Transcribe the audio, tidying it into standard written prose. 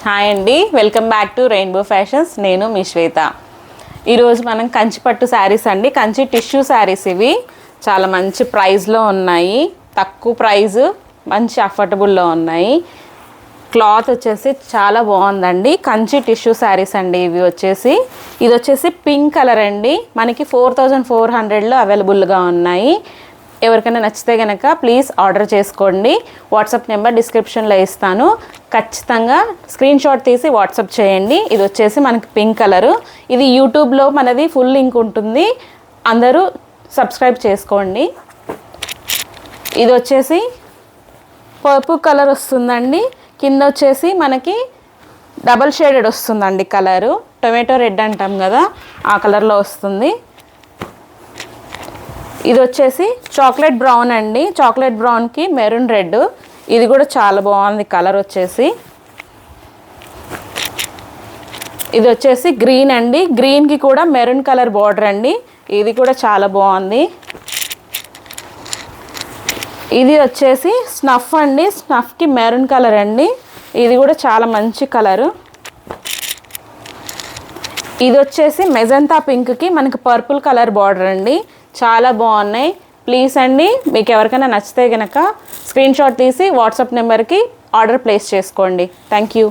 Hi అండి, welcome back to rainbow fashions. నేను మీ శ్వేత. ఈరోజు మనం కంచి పట్టు శారీస్ అండి, కంచి టిష్యూ శారీస్. ఇవి చాలా మంచి ప్రైస్లో ఉన్నాయి, తక్కువ ప్రైజు, మంచి అఫోర్డబుల్లో ఉన్నాయి. క్లాత్ వచ్చేసి చాలా బాగుందండి. కంచి టిష్యూ శారీస్ అండి ఇవి వచ్చేసి. ఇది వచ్చేసి పింక్ కలర్ అండి, మనకి 4400లో అవైలబుల్గా ఉన్నాయి. ఎవరికైనా నచ్చితే కనుక ప్లీజ్ ఆర్డర్ చేసుకోండి. వాట్సాప్ నెంబర్ డిస్క్రిప్షన్లో ఇస్తాను, ఖచ్చితంగా స్క్రీన్ షాట్ తీసి వాట్సాప్ చేయండి. ఇది వచ్చేసి మనకి పింక్ కలరు. ఇది యూట్యూబ్లో మనది ఫుల్ లింక్ ఉంటుంది, అందరూ సబ్స్క్రైబ్ చేసుకోండి. ఇది వచ్చేసి పర్పుల్ కలర్ వస్తుందండి, కింద వచ్చేసి మనకి డబల్ షేడెడ్ వస్తుందండి కలరు. టొమాటో రెడ్ అంటాం కదా, ఆ కలర్లో వస్తుంది. ఇది వచ్చేసి చాక్లెట్ బ్రౌన్ అండి, చాక్లెట్ బ్రౌన్కి మెరూన్ రెడ్. ఇది కూడా చాలా బాగుంది కలర్ వచ్చేసి. ఇది వచ్చేసి గ్రీన్ అండి, గ్రీన్కి కూడా మెరూన్ కలర్ బార్డర్ అండి. ఇది కూడా చాలా బాగుంది. ఇది వచ్చేసి స్నఫ్ అండి, స్నఫ్కి మెరూన్ కలర్ అండి. ఇది కూడా చాలా మంచి కలరు. ఇది వచ్చేసి మెజంతా పింక్కి మనకి పర్పుల్ కలర్ బార్డర్ అండి. చాలా బాగున్నాయి. ప్లీజ్ అండి, మీకు ఎవరికైనా నచ్చితే కనుక స్క్రీన్ షాట్ తీసి వాట్సాప్ నెంబర్కి ఆర్డర్ ప్లేస్ చేసుకోండి. Thank you.